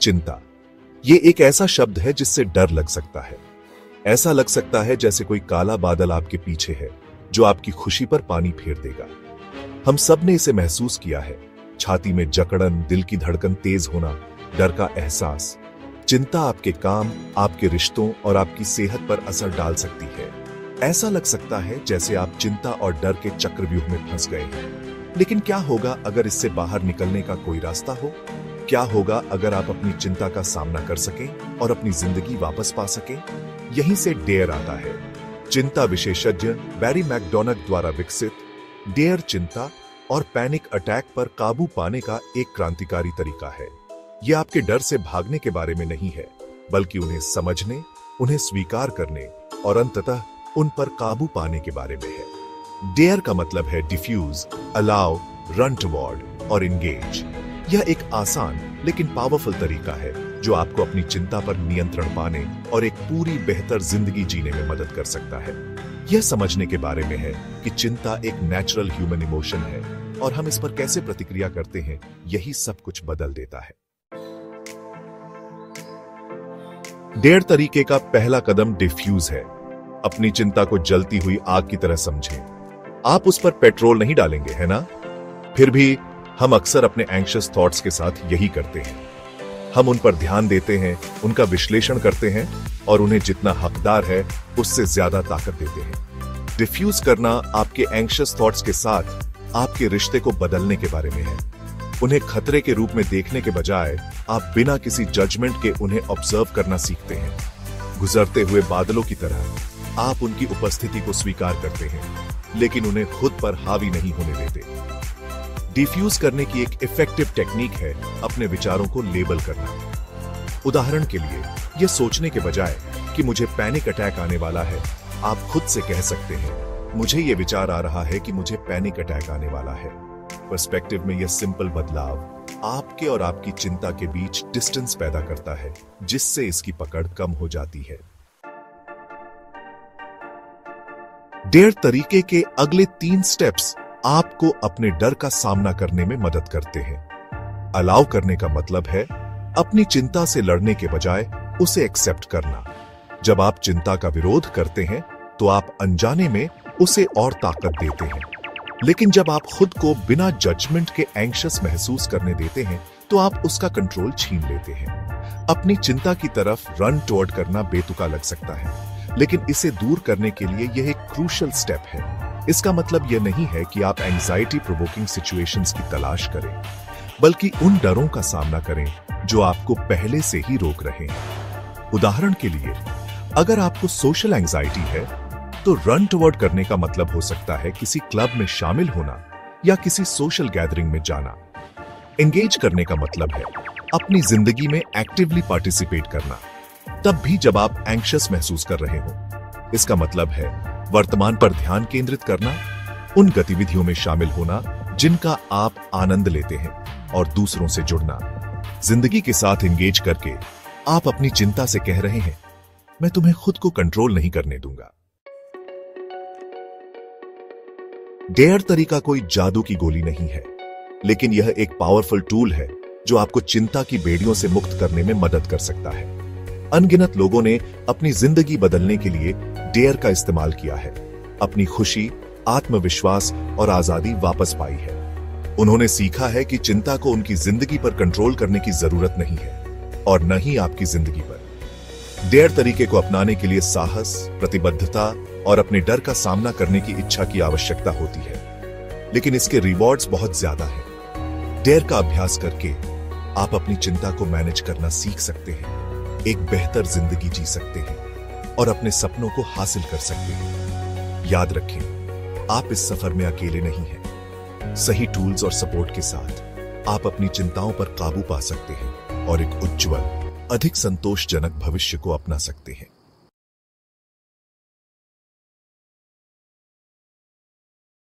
चिंता, ये एक ऐसा शब्द है जिससे डर लग सकता है। ऐसा लग सकता है जैसे कोई काला बादल आपके पीछे है जो आपकी खुशी पर पानी फेर देगा। हम सब ने इसे महसूस किया है। छाती में जकड़न, दिल की धड़कन तेज होना, डर का एहसास। चिंता आपके काम, आपके रिश्तों और आपकी सेहत पर असर डाल सकती है। ऐसा लग सकता है जैसे आप चिंता और डर के चक्रव्यूह में फंस गए हैं। लेकिन क्या होगा अगर इससे बाहर निकलने का कोई रास्ता हो? क्या होगा अगर आप अपनी चिंता का सामना कर सकें और अपनी जिंदगी वापस पा सकें? यहीं से डेयर आता है। चिंता विशेषज्ञ बैरी मैकडोनाल्ड द्वारा विकसित डेयर चिंता और पैनिक अटैक पर काबू पाने का एक क्रांतिकारी तरीका है। यह आपके डर से भागने के बारे में नहीं है, बल्कि उन्हें समझने, उन्हें स्वीकार करने और अंततः उन पर काबू पाने के बारे में है। डेयर का मतलब है डिफ्यूज, अलाउ, रन टुवर्ड और एंगेज। यह एक आसान लेकिन पावरफुल तरीका है जो आपको अपनी चिंता पर नियंत्रण पाने और एक पूरी बेहतर जिंदगी जीने में मदद कर सकता है। यह समझने के बारे में है कि चिंता एक नेचुरल ह्यूमन इमोशन है और हम इस पर कैसे प्रतिक्रिया करते हैं, यही सब कुछ बदल देता है। डेयर तरीके का पहला कदम डिफ्यूज है। अपनी चिंता को जलती हुई आग की तरह समझें। आप उस पर पेट्रोल नहीं डालेंगे, है ना? फिर भी हम अक्सर अपने एंग्शियस थॉट्स के साथ यही करते हैं। हम उन पर ध्यान देते हैं, उनका विश्लेषण करते हैं और उन्हें जितना हकदार है उससे ज्यादा ताकत देते हैं। डिफ्यूज करना आपके एंग्शियस थॉट्स के साथ आपके रिश्ते को बदलने के बारे में है। उन्हें खतरे के रूप में देखने के बजाय आप बिना किसी जजमेंट के उन्हें ऑब्जर्व करना सीखते हैं। गुजरते हुए बादलों की तरह आप उनकी उपस्थिति को स्वीकार करते हैं, लेकिन उन्हें खुद पर हावी नहीं होने देते। डिफ्यूज करने की एक इफेक्टिव टेक्निक है अपने विचारों को लेबल करना। उदाहरण के लिए, यह सोचने के बजाय कि मुझे पैनिक अटैक आने वाला है, आप खुद से कह सकते हैं, मुझे यह विचार आ रहा है कि मुझे पैनिक अटैक आने वाला है। पर्सपेक्टिव में यह सिंपल बदलाव आपके और आपकी चिंता के बीच डिस्टेंस पैदा करता है, जिससे इसकी पकड़ कम हो जाती है। डेयर तरीके के अगले 3 स्टेप्स आपको अपने डर का सामना करने में मदद करते हैं। अलाउ करने का मतलब है अपनी चिंता से लड़ने के बजाय उसे एक्सेप्ट करना। जब आप चिंता का विरोध करते हैं तो आप अनजाने में उसे और ताकत देते हैं। लेकिन जब आप खुद को बिना जजमेंट के एंग्शियस महसूस करने देते हैं तो आप उसका कंट्रोल छीन लेते हैं। अपनी चिंता की तरफ रन टुवर्ड करना बेतुका लग सकता है, लेकिन इसे दूर करने के लिए यह एक क्रूशियल स्टेप है। इसका मतलब यह नहीं है कि आप एंजाइटी प्रोवोकिंग सिचुएशंस की तलाश करें, बल्कि उन डरों का सामना करें जो आपको पहले से ही रोक रहे हैं। उदाहरण के लिए, अगर आपको सोशल एंजाइटी है तो रन टुवर्ड करने का मतलब हो सकता है किसी क्लब में शामिल होना या किसी सोशल गैदरिंग में जाना। एंगेज करने का मतलब है अपनी जिंदगी में एक्टिवली पार्टिसिपेट करना, तब भी जब आप एंग्शियस महसूस कर रहे हो। इसका मतलब है वर्तमान पर ध्यान केंद्रित करना, उन गतिविधियों में शामिल होना जिनका आप आनंद लेते हैं और दूसरों से जुड़ना। जिंदगी के साथ एंगेज करके आप अपनी चिंता से कह रहे हैं, मैं तुम्हें खुद को कंट्रोल नहीं करने दूंगा। डेयर तरीका कोई जादू की गोली नहीं है, लेकिन यह एक पावरफुल टूल है जो आपको चिंता की बेड़ियों से मुक्त करने में मदद कर सकता है। अनगिनत लोगों ने अपनी जिंदगी बदलने के लिए डेयर का इस्तेमाल किया है, अपनी खुशी, आत्मविश्वास और आजादी वापस पाई है। उन्होंने सीखा है कि चिंता को उनकी जिंदगी पर कंट्रोल करने की जरूरत नहीं है और न ही आपकी जिंदगी पर। डेयर तरीके को अपनाने के लिए साहस, प्रतिबद्धता और अपने डर का सामना करने की इच्छा की आवश्यकता होती है, लेकिन इसके रिवॉर्ड्स बहुत ज्यादा हैं। डेयर का अभ्यास करके आप अपनी चिंता को मैनेज करना सीख सकते हैं, एक बेहतर जिंदगी जी सकते हैं और अपने सपनों को हासिल कर सकते हैं। याद रखें, आप इस सफर में अकेले नहीं हैं। सही टूल्स और सपोर्ट के साथ आप अपनी चिंताओं पर काबू पा सकते हैं और एक उज्जवल, अधिक संतोषजनक भविष्य को अपना सकते हैं।